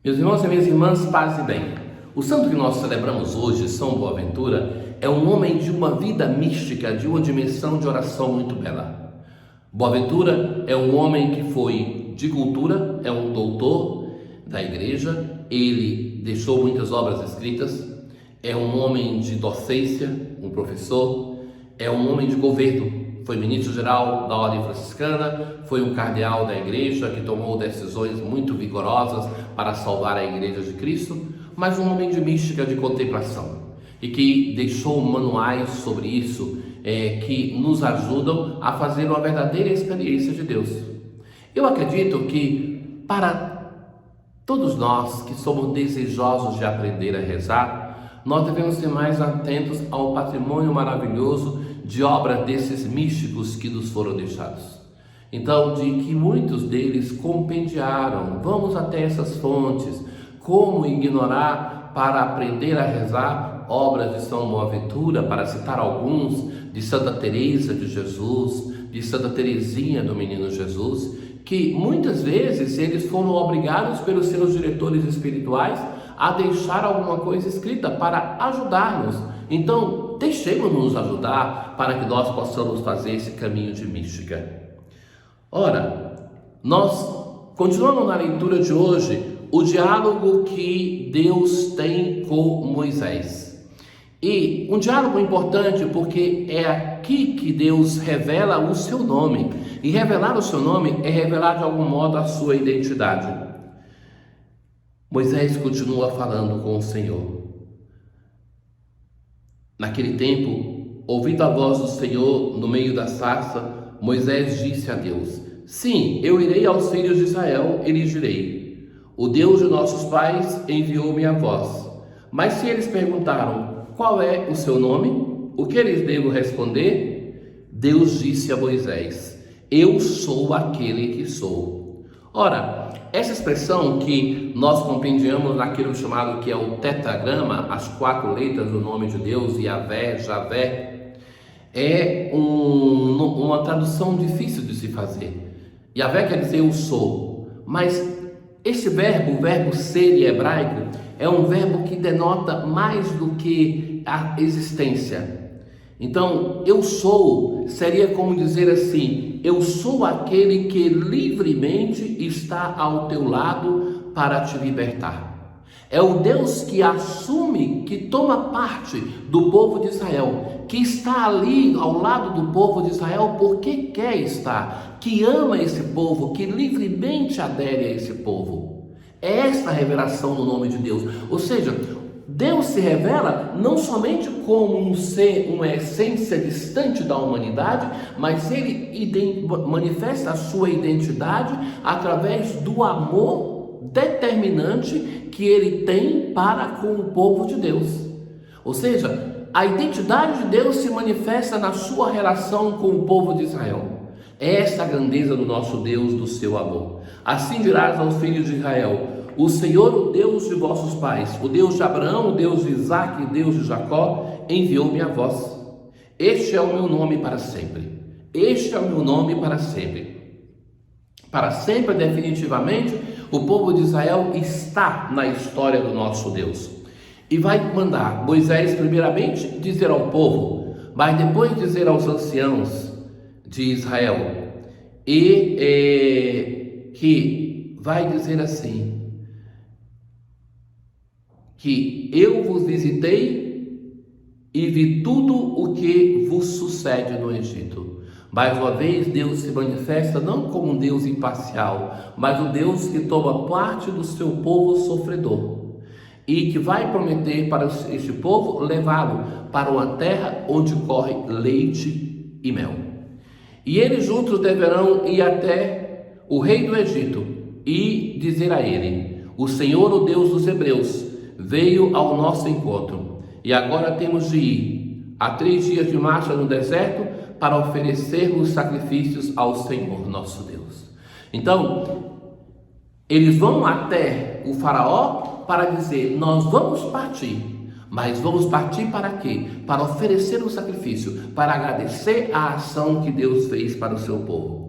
Meus irmãos e minhas irmãs, paz e bem. O santo que nós celebramos hoje, São Boaventura, é um homem de uma vida mística, de uma dimensão de oração muito bela. Boaventura é um homem que foi de cultura, é um doutor da igreja, ele deixou muitas obras escritas, é um homem de docência, um professor, é um homem de governo. Foi ministro-geral da Ordem Franciscana, foi um cardeal da igreja que tomou decisões muito vigorosas para salvar a igreja de Cristo, mas um homem de mística, de contemplação, e que deixou manuais sobre isso, que nos ajudam a fazer uma verdadeira experiência de Deus. Eu acredito que para todos nós que somos desejosos de aprender a rezar, nós devemos ser mais atentos ao patrimônio maravilhoso de obras desses místicos que nos foram deixados. Então, de que muitos deles compendiaram, vamos até essas fontes, como ignorar para aprender a rezar obras de São Boaventura, para citar alguns, de Santa Teresa de Jesus, de Santa Teresinha do Menino Jesus, que muitas vezes eles foram obrigados pelos seus diretores espirituais a deixar alguma coisa escrita para ajudar-nos. Então, deixemos-nos ajudar para que nós possamos fazer esse caminho de mística. Ora, nós continuamos na leitura de hoje o diálogo que Deus tem com Moisés. E um diálogo importante porque é aqui que Deus revela o seu nome. E revelar o seu nome é revelar de algum modo a sua identidade. Moisés continua falando com o Senhor. Naquele tempo, ouvindo a voz do Senhor no meio da sarça, Moisés disse a Deus: Sim, eu irei aos filhos de Israel e lhes direi: O Deus de nossos pais enviou-me a vós. Mas se eles perguntaram: Qual é o seu nome? O que eles devo responder? Deus disse a Moisés: Eu sou aquele que sou. Ora, essa expressão que nós compreendemos naquilo chamado que é o tetragrama, as 4 letras do nome de Deus, Yahvé, Javé, é uma tradução difícil de se fazer. Yahvé quer dizer eu sou, mas esse verbo, o verbo ser em hebraico, é um verbo que denota mais do que a existência. Então, eu sou seria como dizer assim: eu sou aquele que livremente está ao teu lado para te libertar. É o Deus que assume, que toma parte do povo de Israel, que está ali ao lado do povo de Israel porque quer estar, que ama esse povo, que livremente adere a esse povo. É esta a revelação do nome de Deus. Ou seja, Deus se revela não somente como um ser, uma essência distante da humanidade, mas ele manifesta a sua identidade através do amor determinante que ele tem para com o povo de Deus. Ou seja, a identidade de Deus se manifesta na sua relação com o povo de Israel. Esta é a grandeza do nosso Deus, do seu amor. Assim dirás aos filhos de Israel: O Senhor, o Deus de vossos pais, o Deus de Abraão, o Deus de Isaque e o Deus de Jacó, enviou-me a vós. Este é o meu nome para sempre. Este é o meu nome para sempre. Para sempre, definitivamente, o povo de Israel está na história do nosso Deus. E vai mandar Moisés, primeiramente, dizer ao povo, mas depois dizer aos anciãos de Israel, que vai dizer assim: que eu vos visitei e vi tudo o que vos sucede no Egito. Mais uma vez, Deus se manifesta não como um Deus imparcial, mas um Deus que toma parte do seu povo sofredor e que vai prometer para este povo levá-lo para uma terra onde corre leite e mel. E eles juntos deverão ir até o rei do Egito e dizer a ele: O Senhor, o Deus dos hebreus, veio ao nosso encontro, e agora temos de ir a 3 dias de marcha no deserto para oferecermos sacrifícios ao Senhor nosso Deus. Então, eles vão até o faraó para dizer: nós vamos partir, mas vamos partir para quê? Para oferecer um sacrifício, para agradecer a ação que Deus fez para o seu povo.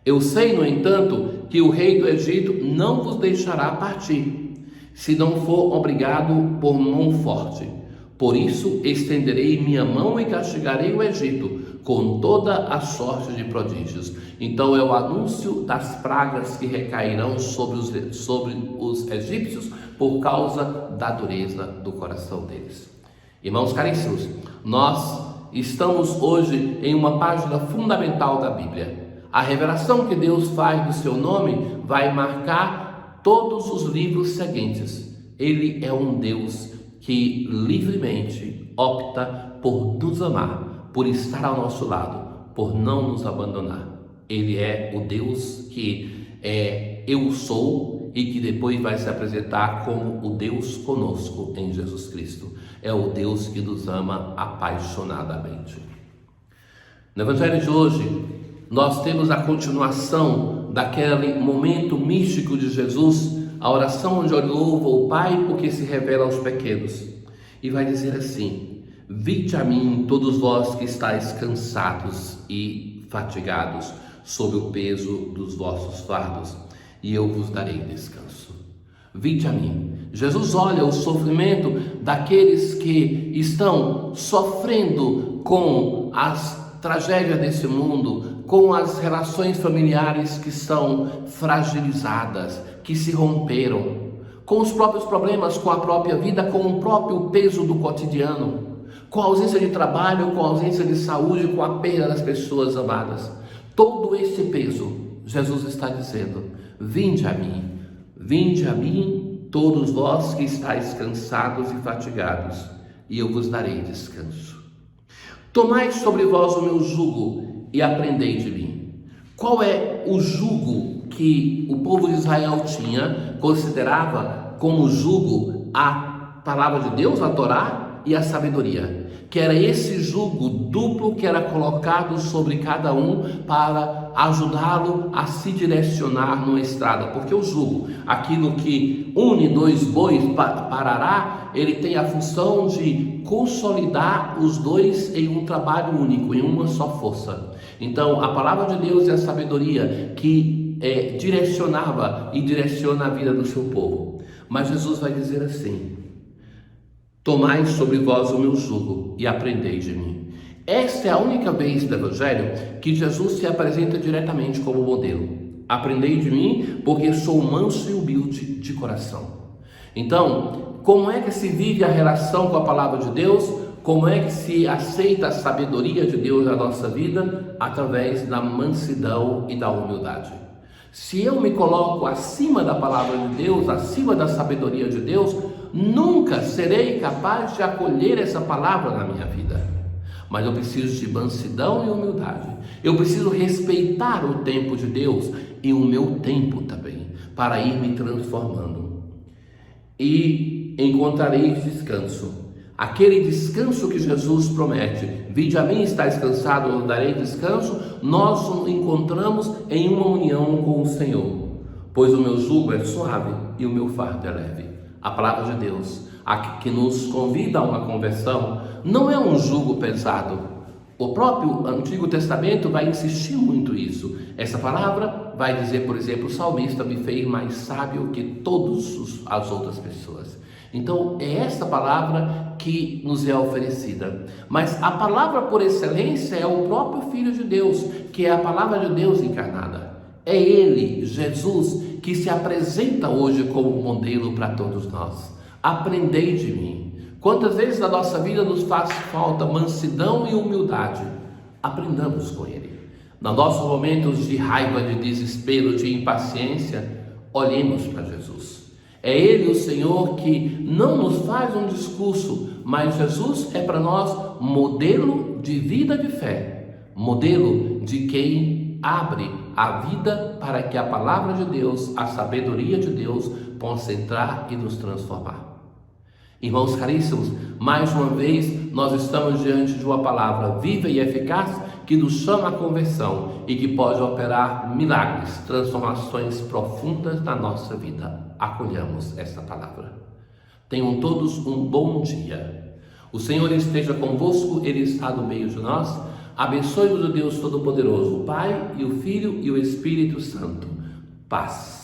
Eu sei, no entanto, que o rei do Egito não vos deixará partir. se não for obrigado por mão forte. Por isso estenderei minha mão e castigarei o Egito com toda a sorte de prodígios. Então é o anúncio das pragas que recairão sobre os egípcios por causa da dureza do coração deles. Irmãos caríssimos, nós estamos hoje em uma página fundamental da Bíblia. A revelação que Deus faz do seu nome vai marcar todos os livros seguintes. Ele é um Deus que livremente opta por nos amar, por estar ao nosso lado, por não nos abandonar. Ele é o Deus que é eu sou e que depois vai se apresentar como o Deus conosco em Jesus Cristo. É o Deus que nos ama apaixonadamente. No Evangelho de hoje, nós temos a continuação daquele momento místico de Jesus, a oração onde ele louva o Pai porque se revela aos pequenos. E vai dizer assim: vinde a mim todos vós que estáis cansados e fatigados, sob o peso dos vossos fardos, e eu vos darei descanso. Vinde a mim. Jesus olha o sofrimento daqueles que estão sofrendo com as tragédias desse mundo, com as relações familiares que são fragilizadas, que se romperam, com os próprios problemas, com a própria vida, com o próprio peso do cotidiano, com a ausência de trabalho, com a ausência de saúde, com a perda das pessoas amadas. Todo esse peso, Jesus está dizendo: vinde a mim, todos vós que estáis cansados e fatigados, e eu vos darei descanso. Tomai sobre vós o meu jugo e aprendei de mim. Qual é o jugo que o povo de Israel considerava como jugo a palavra de Deus, a Torá e a sabedoria? Que era esse jugo duplo que era colocado sobre cada um para ajudá-lo a se direcionar numa estrada. Porque o jugo, aquilo que une dois bois parará, ele tem a função de consolidar os dois em um trabalho único, em uma só força. Então, a palavra de Deus é a sabedoria que direcionava e direciona a vida do seu povo. Mas Jesus vai dizer assim: tomai sobre vós o meu jugo e aprendei de mim. Esta é a única vez do Evangelho que Jesus se apresenta diretamente como modelo. Aprendei de mim, porque sou manso e humilde de coração. Então, como é que se vive a relação com a palavra de Deus? Como é que se aceita a sabedoria de Deus na nossa vida? Através da mansidão e da humildade. Se eu me coloco acima da palavra de Deus, acima da sabedoria de Deus, nunca serei capaz de acolher essa palavra na minha vida. Mas eu preciso de mansidão e humildade. Eu preciso respeitar o tempo de Deus e o meu tempo também, para ir me transformando. E encontrareis descanso. Aquele descanso que Jesus promete: vinde a mim, estáis cansados, eu darei descanso. Nós o encontramos em uma união com o Senhor. Pois o meu jugo é suave e o meu fardo é leve. A palavra de Deus, a que nos convida a uma conversão, não é um jugo pesado. O próprio Antigo Testamento vai insistir muito isso. Essa palavra vai dizer, por exemplo, o salmista me fez mais sábio que todas as outras pessoas. Então é esta palavra que nos é oferecida. Mas a palavra por excelência é o próprio Filho de Deus, que é a palavra de Deus encarnada. É Ele, Jesus, que se apresenta hoje como modelo para todos nós. Aprendei de mim. Quantas vezes na nossa vida nos faz falta mansidão e humildade? Aprendamos com Ele. Nos nossos momentos de raiva, de desespero, de impaciência, olhemos para Jesus. É Ele, o Senhor, que não nos faz um discurso, mas Jesus é para nós modelo de vida de fé, modelo de quem abre a vida para que a palavra de Deus, a sabedoria de Deus, possa entrar e nos transformar. Irmãos caríssimos, mais uma vez nós estamos diante de uma palavra viva e eficaz que nos chama à conversão e que pode operar milagres, transformações profundas na nossa vida. Acolhamos esta palavra. Tenham todos um bom dia. O Senhor esteja convosco, Ele está no meio de nós. Abençoe-vos o Deus Todo-Poderoso, o Pai e o Filho e o Espírito Santo. Paz.